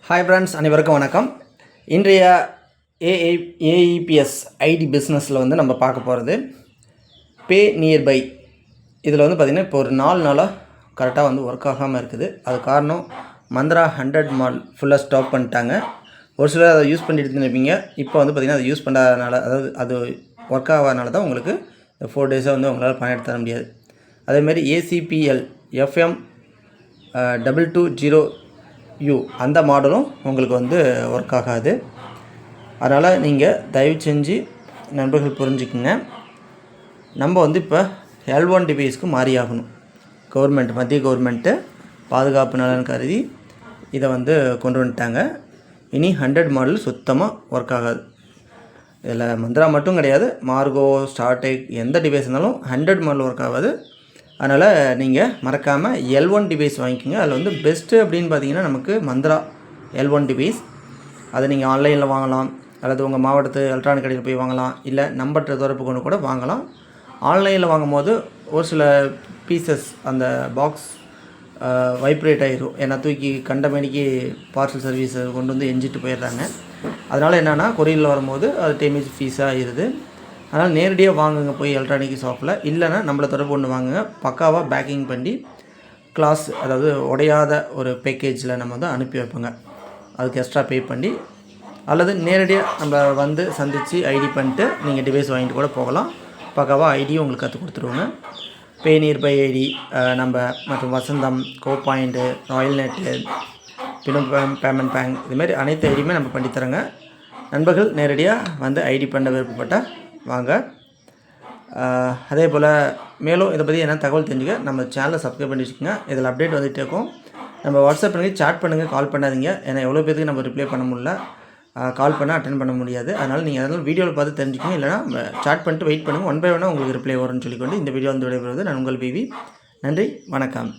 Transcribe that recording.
Hi friends, அனைவருக்கும் வணக்கம். இன்றைய ஏஇபிஎஸ் ஐடி பிஸ்னஸில் நம்ம பார்க்க போகிறது பே நியர்பை. இதில் பார்த்திங்கன்னா இப்போ ஒரு 4 நாளாக கரெக்டாக ஒர்க் ஆகாமல் இருக்குது. அது காரணம் மந்த்ரா 100 மால் ஃபுல்லாக ஸ்டாப் பண்ணிட்டாங்க. ஒரு சிலர் அதை யூஸ் பண்ணிட்டு இருப்பீங்க. இப்போ பார்த்திங்கன்னா அதை யூஸ் பண்ணாதனால, அதாவது அது ஒர்க் ஆகாதனால தான் உங்களுக்கு இந்த 4 டேஸாக உங்களால் பணம் எடுத்து தர முடியாது. அதேமாரி ACPL FM 220U அந்த மாடலும் உங்களுக்கு ஒர்க் ஆகாது. அதனால் நீங்கள் தயவு செஞ்சு நண்பர்கள் புரிஞ்சுக்குங்க. நம்ம இப்போ L1 டிவைஸ்க்கு மாறி ஆகணும். மத்திய கவர்மெண்ட்டு பாதுகாப்பு நலன் கருதி இதை கொண்டு வந்துட்டாங்க. இனி 100 மாடல் சுத்தமாக ஒர்க் ஆகாது. இதில் மந்த்ரா மட்டும் கிடையாது, மார்கோ, ஸ்டார்டெக் எந்த டிவைஸ் இருந்தாலும் 100 மாடல் ஒர்க் ஆகாது. அதனால் நீங்கள் மறக்காமல் L1 டிவைஸ் வாங்கிக்கோங்க. அதில் பெஸ்ட்டு அப்படின்னு பார்த்தீங்கன்னா நமக்கு மந்த்ரா L1 டிவைஸ். அதை நீங்கள் ஆன்லைனில் வாங்கலாம், அல்லது உங்கள் மாவட்டத்து எலக்ட்ரானிக் கடையில் போய் வாங்கலாம், இல்லை நம்பர் தொடர்பு கொண்டு கூட வாங்கலாம். ஆன்லைனில் வாங்கும்போது ஒரு சில பீசஸ் அந்த பாக்ஸ் வைப்ரேட் ஆகிரும். ஏன்னா தூக்கி கண்டமேனிக்கு பார்சல் சர்வீஸ் கொண்டு எஞ்சிட்டு போயிடுறாங்க. அதனால் என்னென்னா கொரியரில் வரும்போது அது டேமேஜ் ஃபீஸாக ஆகிடுது. அதனால் நேரடியாக வாங்குங்க போய் எலக்ட்ரானிக் ஷாப்பில். இல்லைன்னா நம்மளை தொடர்பு கொண்டு வாங்குங்க. பக்காவாக பேக்கிங் பண்ணி கிளாஸ், அதாவது உடையாத ஒரு பேக்கேஜில் நம்ம அனுப்பி வைப்போங்க. அதுக்கு எக்ஸ்ட்ரா பே பண்ணி, அல்லது நேரடியாக நம்ம சந்தித்து ஐடி பண்ணிட்டு நீங்கள் டிவைஸ் வாங்கிட்டு கூட போகலாம். பக்காவாக ஐடியும் உங்களுக்கு கற்றுக் கொடுத்துருவோங்க. பே நியர்பை ஐடி மற்றும் Vasantham, go point, royal net, பினம் பேமெண்ட் பேங்க், இதுமாரி அனைத்து ஐடியுமே நம்ம பண்ணித்தரோங்க. நண்பர்கள் நேரடியாக ஐடி பண்ண விருப்பப்பட்டால் வாங்க. அதே போல் மேலும் இதை பற்றி என்ன தகவல் தெரிஞ்சுக்க நம்ம சேனலை சப்ஸ்கிரைப் பண்ணி வச்சுக்கோங்க. இதில் அப்டேட் வந்துகிட்டே இருக்கும். நம்ம வாட்ஸ்அப் பண்ணுங்கள், சாட் பண்ணுங்கள், கால் பண்ணாதீங்க. ஏன்னா எவ்வளோ பேருக்கு நம்ம ரிப்ளை பண்ண முடியல, கால் பண்ணால் அட்டென்ட் பண்ண முடியாது. அதனால் நீங்கள் அதனால் வீடியோவில் பார்த்து தெரிஞ்சுக்கோங்க. இல்லைனா சாட் பண்ணிட்டு வெயிட் பண்ணுங்கள். 1 by 1 உங்களுக்கு ரிப்ளை வரும்னு சொல்லிக்கொண்டு இந்த வீடியோ விடைபெறுவது நான் உங்கள் பிவி. நன்றி, வணக்கம்.